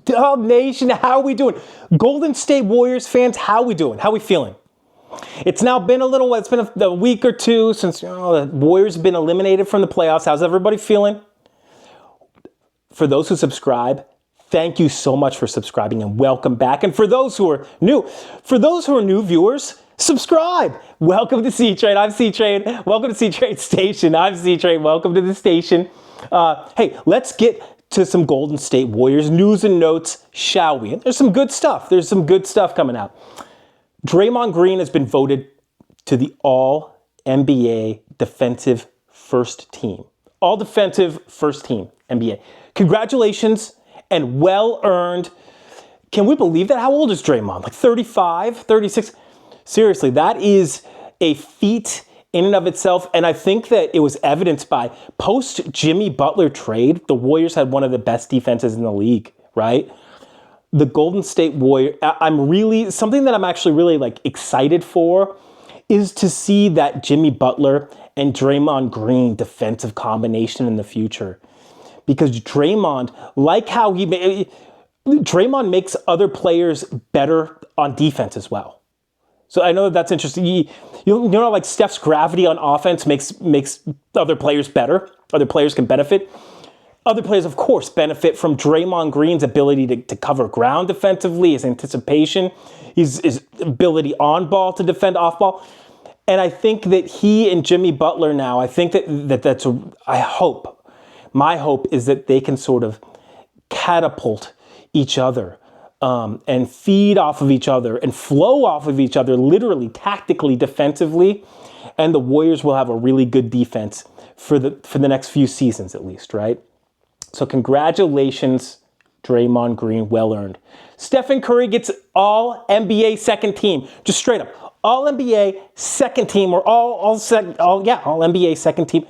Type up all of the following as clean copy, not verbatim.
Dub Nation, how are we doing? Golden State Warriors fans, how are we doing? How are we feeling? It's now been it's been a week or two since the Warriors have been eliminated from the playoffs. How's everybody feeling? For those who subscribe, thank you so much for subscribing and welcome back. And for those who are new viewers, subscribe. Welcome to C-Trade. I'm C-Trade. Welcome to C-Trade Station. I'm C-Trade. Welcome to the station. Hey, let's get to some Golden State Warriors news and notes, shall we? And there's some good stuff. There's some good stuff coming out. Draymond Green has been voted to the All-NBA Defensive First Team. All-Defensive First Team, NBA. Congratulations and well-earned. Can we believe that? How old is Draymond? Like 35, 36? Seriously, that is a feat in and of itself, and I think that it was evidenced by post-Jimmy Butler trade. The Warriors had one of the best defenses in the league, right? The Golden State Warriors, something that I'm actually really excited for is to see that Jimmy Butler and Draymond Green defensive combination in the future. Because Draymond, Draymond makes other players better on defense as well. So I know that's interesting. You know, like Steph's gravity on offense makes other players better. Other players can benefit. Other players, of course, benefit from Draymond Green's ability to cover ground defensively, his anticipation, his ability on ball to defend off ball. And I think that he and Jimmy Butler now, my hope is that they can sort of catapult each other and feed off of each other and flow off of each other, literally, tactically, defensively. And the Warriors will have a really good defense for the next few seasons at least, right? So congratulations, Draymond Green, well earned. Stephen Curry gets All-NBA second team, just straight up. All-NBA second team or All-NBA second team.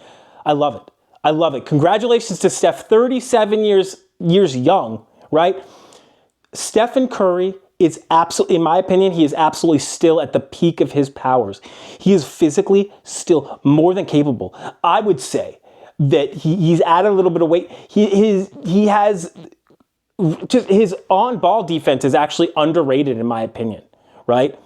I love it. I love it. Congratulations to Steph, 37 years young, right? Stephen Curry is absolutely, in my opinion, he is absolutely still at the peak of his powers. He is physically still more than capable. I would say that he's added a little bit of weight. He has just his on-ball defense is actually underrated in my opinion, right?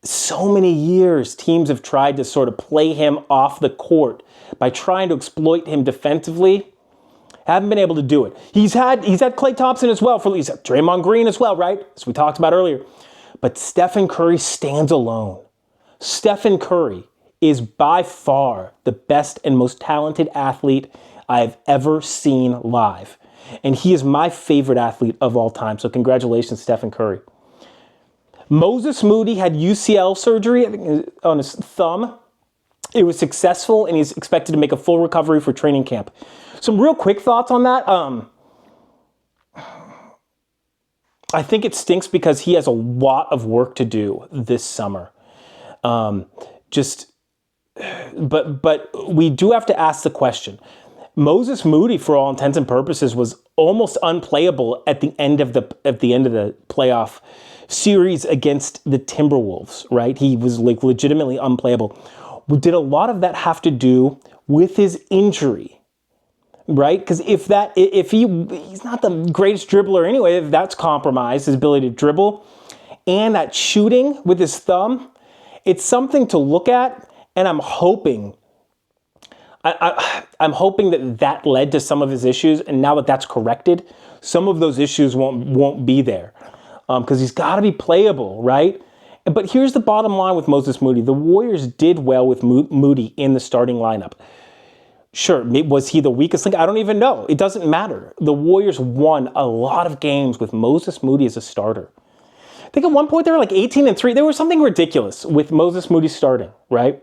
So many years teams have tried to sort of play him off the court by trying to exploit him defensively. Haven't been able to do it. He's had Klay Thompson as well, he's had Draymond Green as well, right? As we talked about earlier. But Stephen Curry stands alone. Stephen Curry is by far the best and most talented athlete I've ever seen live. And he is my favorite athlete of all time. So congratulations, Stephen Curry. Moses Moody had UCL surgery, I think, on his thumb. It was successful, and he's expected to make a full recovery for training camp. Some real quick thoughts on that. I think it stinks because he has a lot of work to do this summer. But we do have to ask the question. Moses Moody, for all intents and purposes, was almost unplayable at the end of the playoff series against the Timberwolves, right? He was legitimately unplayable. Did a lot of that have to do with his injury, right? Because if he's not the greatest dribbler anyway, if that's compromised, his ability to dribble, and that shooting with his thumb, it's something to look at. And I'm hoping that led to some of his issues, and now that that's corrected, some of those issues won't be there, because he's got to be playable, right? But here's the bottom line with Moses Moody. The Warriors did well with Moody in the starting lineup. Sure, was he the weakest link? I don't even know. It doesn't matter. The Warriors won a lot of games with Moses Moody as a starter. I think at one point they were like 18-3. There was something ridiculous with Moses Moody starting, right?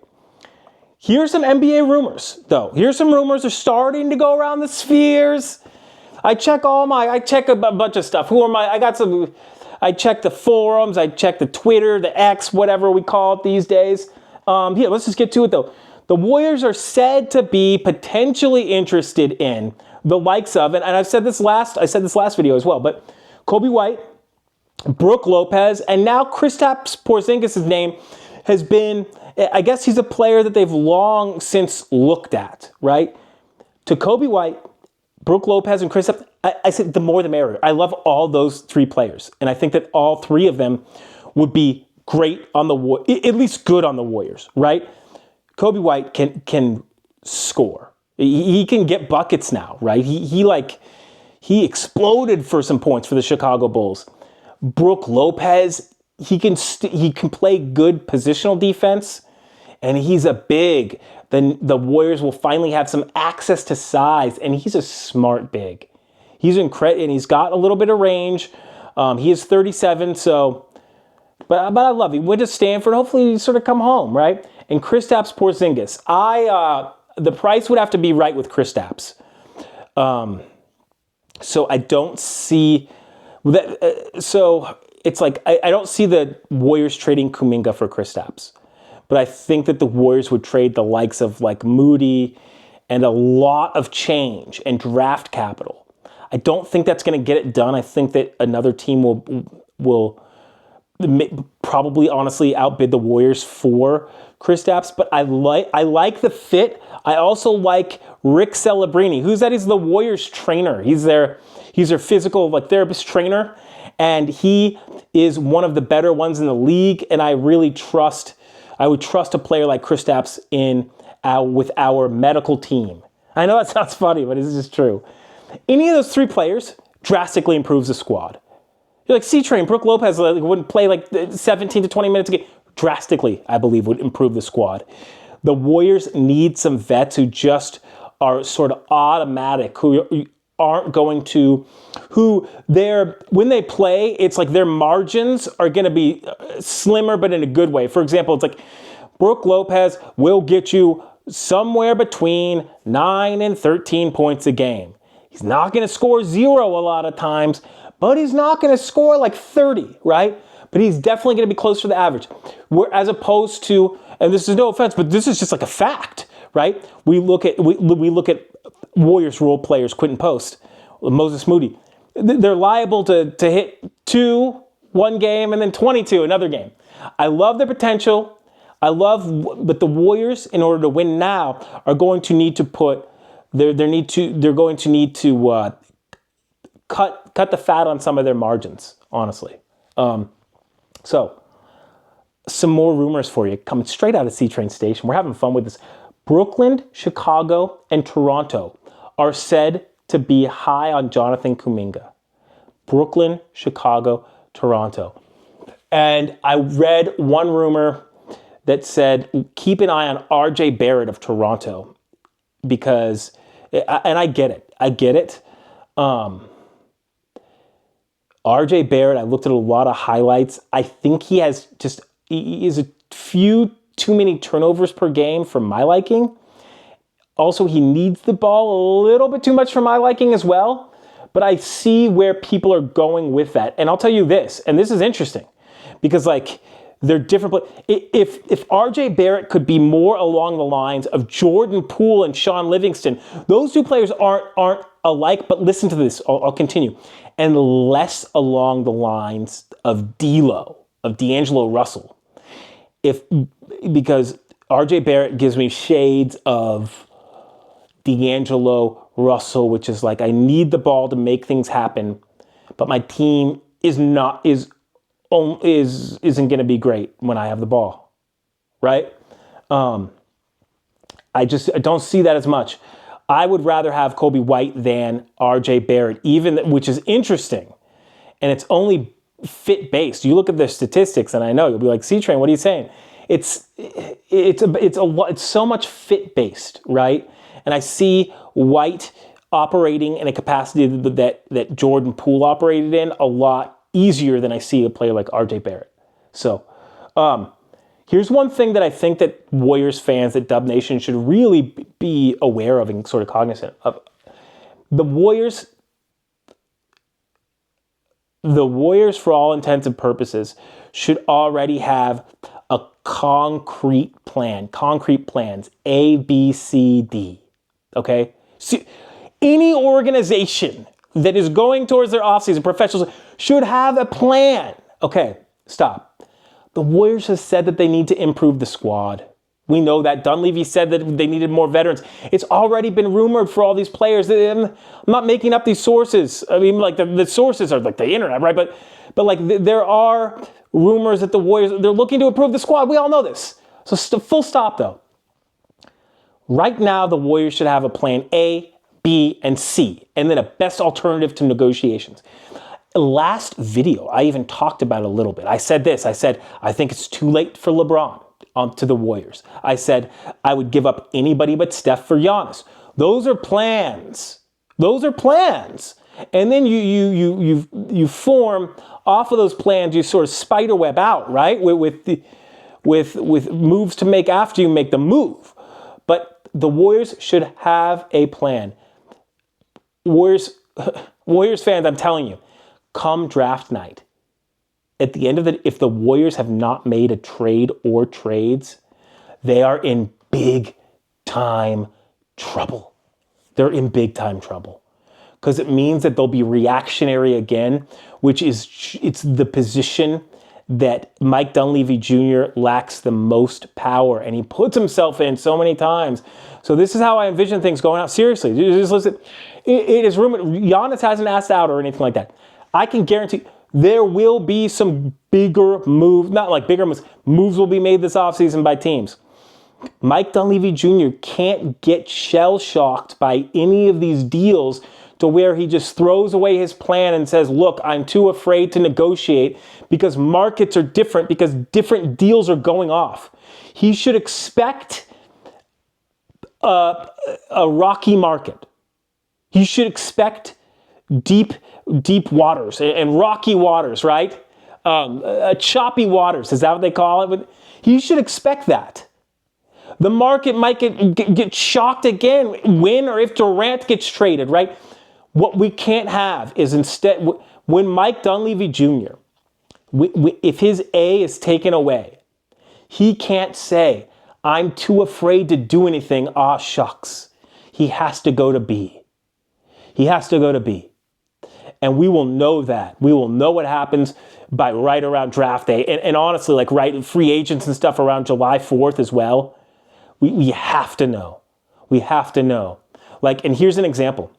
Here's some NBA rumors, though. Here's some rumors are starting to go around the spheres. I check a bunch of stuff. I check the forums, I check the Twitter, the X, whatever we call it these days. Here, let's just get to it, though. The Warriors are said to be potentially interested in the likes of, and I said this last video as well, but Kobe White, Brook Lopez, and now Kristaps Porzingis' name has been, I guess he's a player that they've long since looked at, right? To Kobe White, Brook Lopez, and Kristaps, I said the more the merrier. I love all those three players. And I think that all three of them would be great on the at least good on the Warriors, right? Kobe White can score. He can get buckets now, right? He exploded for some points for the Chicago Bulls. Brook Lopez, he can play good positional defense, and he's a big. Then the Warriors will finally have some access to size, and he's a smart big. He's incredible, and he's got a little bit of range. He is 37, so, but I love him. Went to Stanford. Hopefully, he sort of come home, right? And Kristaps Porzingis, the price would have to be right with Kristaps. So I don't see that. So it's like I don't see the Warriors trading Kuminga for Kristaps, but I think that the Warriors would trade the likes of like Moody and a lot of change and draft capital. I don't think that's going to get it done. I think that another team will probably honestly outbid the Warriors for Kristaps, but I like the fit. I also like Rick Celebrini. Who's that? He's the Warriors trainer. He's their physical therapist trainer, and he is one of the better ones in the league. And I would trust a player like Kristaps with our medical team. I know that sounds funny, but it's just true. Any of those three players drastically improves the squad. You're like C-Train, Brook Lopez wouldn't play like 17 to 20 minutes a game. Drastically, I believe, would improve the squad. The Warriors need some vets who just are sort of automatic, who aren't going to, when they play, it's like their margins are going to be slimmer, but in a good way. For example, it's like Brook Lopez will get you somewhere between 9 and 13 points a game. He's not going to score 0 a lot of times, but he's not going to score like 30, right? But he's definitely going to be close to the average. As opposed to, and this is no offense, but this is just like a fact, right? We look at Warriors role players, Quentin Post, Moses Moody. They're liable to hit 2 one game and then 22 another game. I love their potential. But the Warriors, in order to win now, are going to need to put they're going to need to cut the fat on some of their margins, honestly. So, some more rumors for you coming straight out of C-Train Station. We're having fun with this. Brooklyn, Chicago, and Toronto are said to be high on Jonathan Kuminga. Brooklyn, Chicago, Toronto. And I read one rumor that said, keep an eye on RJ Barrett of Toronto, because, and I get it. RJ Barrett, I looked at a lot of highlights. I think he is a few too many turnovers per game for my liking. Also, he needs the ball a little bit too much for my liking as well. But I see where people are going with that. And I'll tell you this, and this is interesting, because they're different. If RJ Barrett could be more along the lines of Jordan Poole and Sean Livingston, those two players aren't alike, but listen to this, I'll continue. And less along the lines of D'Angelo Russell. Because RJ Barrett gives me shades of D'Angelo Russell, which is like, I need the ball to make things happen, but my team isn't going to be great when I have the ball, right? I don't see that as much. I would rather have Kobe White than RJ Barrett, which is interesting, and it's only fit based. You look at the statistics, and I know you'll be like, C-Train, what are you saying? It's so much fit based, right? And I see White operating in a capacity that Jordan Poole operated in a lot easier than I see a player like RJ Barrett. So, here's one thing that I think that Warriors fans, that Dub Nation should really be aware of and sort of cognizant of. The Warriors, for all intents and purposes, should already have a concrete plans, A, B, C, D. Okay? So any organization that is going towards their offseason, professionals, should have a plan. Okay, stop. The Warriors have said that they need to improve the squad. We know that. Dunleavy said that they needed more veterans. It's already been rumored for all these players. I'm not making up these sources. I mean, like the sources are like the internet, right? But like there are rumors that the Warriors, they're looking to improve the squad. We all know this. So full stop though. Right now, the Warriors should have a plan A, B, and C, and then a best alternative to negotiations. Last video, I even talked about it a little bit. I said this. I said, I think it's too late for LeBron to the Warriors. I said, I would give up anybody but Steph for Giannis. Those are plans. Those are plans. And then you form off of those plans, you sort of spiderweb out, right? With moves to make after you make the move. But the Warriors should have a plan. Warriors fans, I'm telling you, come draft night, at the end of it, if the Warriors have not made a trade or trades, they are in big time trouble. They're in big time trouble. Because it means that they'll be reactionary again, which is, it's the position that Mike Dunleavy Jr. lacks the most power, and he puts himself in so many times. So this is how I envision things going out. Seriously, just listen. It is rumored, Giannis hasn't asked out or anything like that. I can guarantee there will be some bigger moves, not like bigger moves will be made this offseason by teams. Mike Dunleavy Jr. can't get shell-shocked by any of these deals to where he just throws away his plan and says, look, I'm too afraid to negotiate because markets are different, because different deals are going off. He should expect a rocky market. He should expect deep waters and rocky waters, right? Choppy waters, is that what they call it? But he should expect that. The market might get shocked again when or if Durant gets traded, right? What we can't have is instead, when Mike Dunleavy Jr., if his A is taken away, he can't say, I'm too afraid to do anything, ah shucks. He has to go to B. He has to go to B. And we will know that. We will know what happens by right around draft day. And honestly, like right free agents and stuff around July 4th as well. We have to know. We have to know. Like, and here's an example.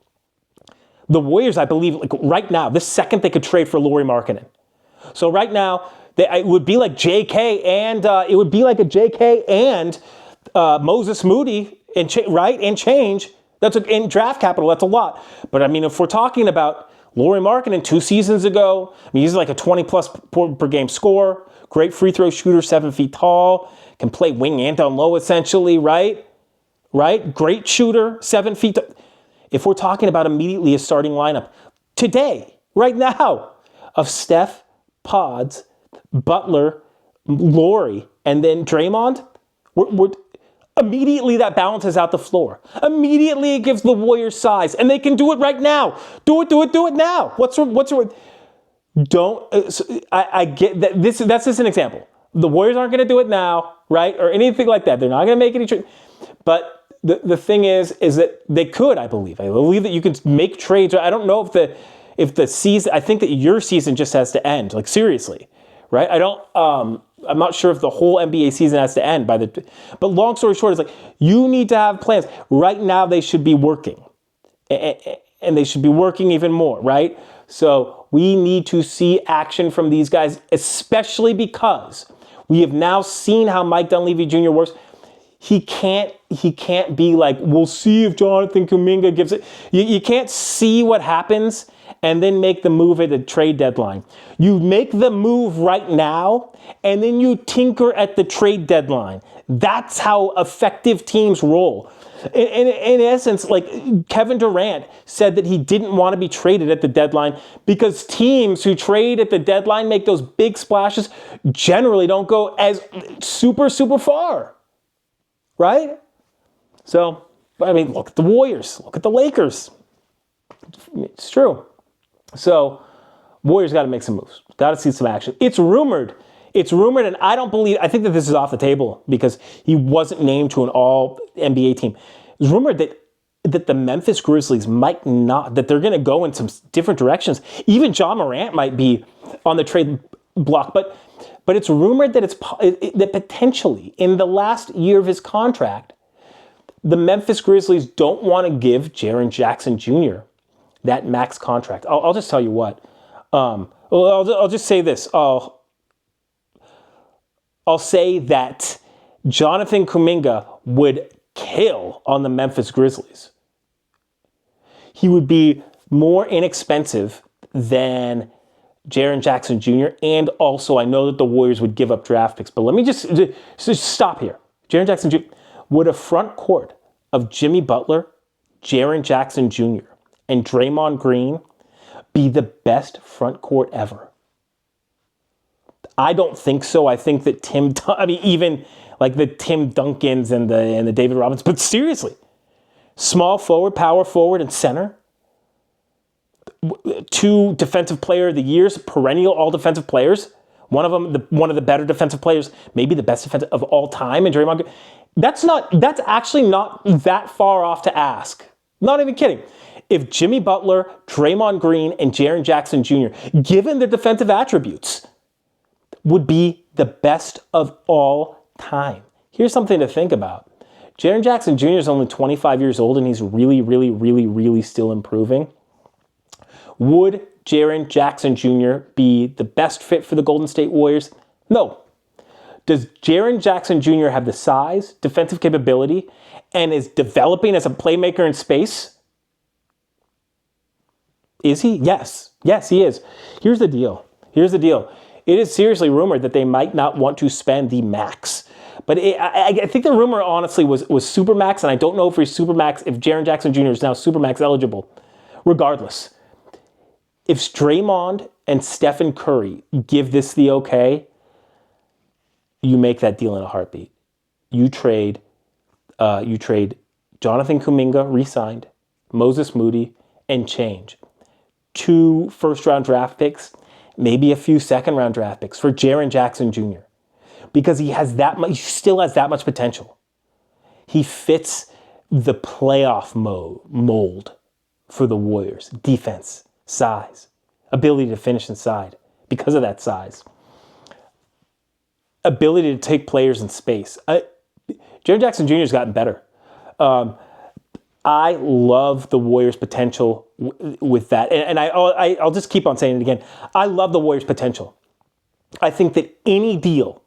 The Warriors, I believe, like right now, this second they could trade for Lauri Markkanen. So right now, it would be like JK and it would be like a JK and Moses Moody and change. That's in draft capital. That's a lot. But I mean, if we're talking about Lauri Markkanen 2 seasons ago, I mean, he's like a 20+ per game scorer, great free throw shooter, 7 feet tall, can play wing and down low essentially, right? Great shooter, 7 feet. If we're talking about immediately a starting lineup today, right now, of Steph, Pods, Butler, Lauri, and then Draymond, we're immediately that balances out the floor. Immediately it gives the Warriors size, and they can do it right now. Do it now. What's don't, I get that that's just an example. The Warriors aren't going to do it now, right? Or anything like that. They're not going to make any trade. But the thing is that they could, I believe. I believe that you can make trades. I don't know if the season, I think that your season just has to end, like seriously, right? I'm not sure if the whole NBA season has to end but long story short, it's like you need to have plans. Right now they should be working and they should be working even more, right? So we need to see action from these guys, especially because we have now seen how Mike Dunleavy Jr. works. He can't be like, we'll see if Jonathan Kuminga gives it. You can't see what happens and then make the move at the trade deadline. You make the move right now and then you tinker at the trade deadline. That's how effective teams roll. In essence, like Kevin Durant said that he didn't want to be traded at the deadline because teams who trade at the deadline, make those big splashes, generally don't go as super far. Right? So, I mean, look at the Warriors. Look at the Lakers. It's true. So, Warriors got to make some moves. Got to see some action. It's rumored, and I think that this is off the table because he wasn't named to an all-NBA team. It's rumored that the Memphis Grizzlies might not, that they're going to go in some different directions. Even John Morant might be on the trade block, but it's rumored that that potentially in the last year of his contract, the Memphis Grizzlies don't want to give Jaren Jackson Jr. that max contract. I'll just tell you what. I'll just say this. I'll say that Jonathan Kuminga would kill on the Memphis Grizzlies. He would be more inexpensive than Jaren Jackson Jr. And also, I know that the Warriors would give up draft picks, but let me just stop here. Jaren Jackson Jr. Would a front court of Jimmy Butler, Jaren Jackson Jr., and Draymond Green be the best front court ever? I don't think so. I think that even like the Tim Duncans and the David Robinsons, but seriously, small forward, power forward, and center, 2 defensive player of the years, perennial all defensive players. One of them, one of the better defensive players, maybe the best defensive of all time, and Draymond Green. That's actually not that far off to ask. Not even kidding. If Jimmy Butler, Draymond Green, and Jaren Jackson Jr., given their defensive attributes, would be the best of all time. Here's something to think about. Jaren Jackson Jr. is only 25 years old, and he's really, really, really, really still improving. Would Jaren Jackson Jr. be the best fit for the Golden State Warriors? No. Does Jaren Jackson Jr. have the size, defensive capability, and is developing as a playmaker in space? Is he? Yes. Yes, he is. Here's the deal. It is seriously rumored that they might not want to spend the max. But I think the rumor, honestly, was Supermax, and I don't know if he's Supermax, if Jaren Jackson Jr. is now Supermax eligible. Regardless, if Draymond and Stephen Curry give this the okay, you make that deal in a heartbeat. You trade Jonathan Kuminga, re-signed, Moses Moody, and change 2 first-round draft picks, maybe a few second-round draft picks for Jaren Jackson Jr. Because he still has that much potential. He fits the playoff mold for the Warriors. Defense, size, ability to finish inside because of that size. Ability to take players in space. Jaren Jackson Jr. has gotten better. I love the Warriors' potential with that. And I'll just keep on saying it again. I love the Warriors' potential. I think that any deal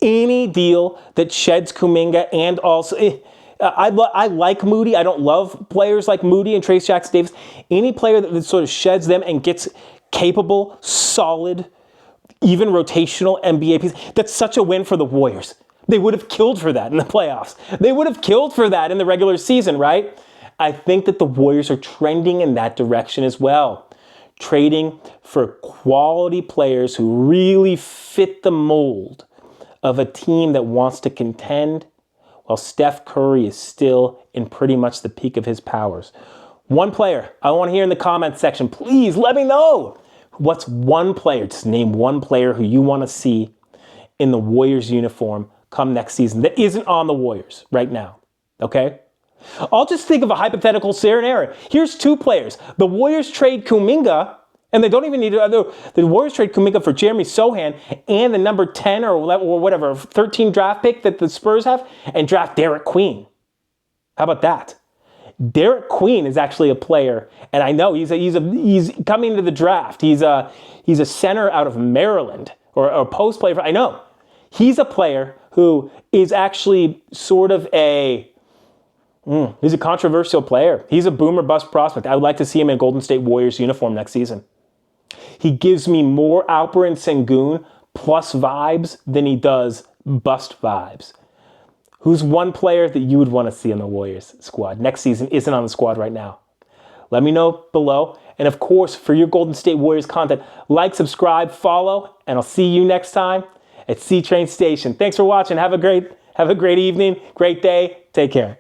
that sheds Kuminga and also... I like Moody. I don't love players like Moody and Trace Jackson Davis. Any player that sort of sheds them and gets capable, solid, even rotational NBA piece, that's such a win for the Warriors. They would have killed for that in the playoffs. They would have killed for that in the regular season, right? I think that the Warriors are trending in that direction as well. Trading for quality players who really fit the mold of a team that wants to contend while Steph Curry is still in pretty much the peak of his powers. One player, I want to hear in the comments section, please let me know. What's one player, just name one player who you want to see in the Warriors uniform come next season that isn't on the Warriors right now, okay? I'll just think of a hypothetical scenario. Here's 2 players. The Warriors trade Kuminga, and they don't even need to, the Warriors trade Kuminga for Jeremy Sohan and the number 10 or whatever, 13 draft pick that the Spurs have, and draft Derek Queen. How about that? Derek Queen is actually a player, and I know he's coming to the draft. He's a center out of Maryland or a post player. I know he's a player who is actually sort of he's a controversial player. He's a boom or bust prospect. I would like to see him in Golden State Warriors uniform next season. He gives me more Alperen Sengun plus vibes than he does bust vibes. Who's one player that you would want to see in the Warriors squad next season isn't on the squad right now? Let me know below. And of course, for your Golden State Warriors content, like, subscribe, follow, and I'll see you next time at C-Train Station. Thanks for watching. Have a great evening, great day. Take care.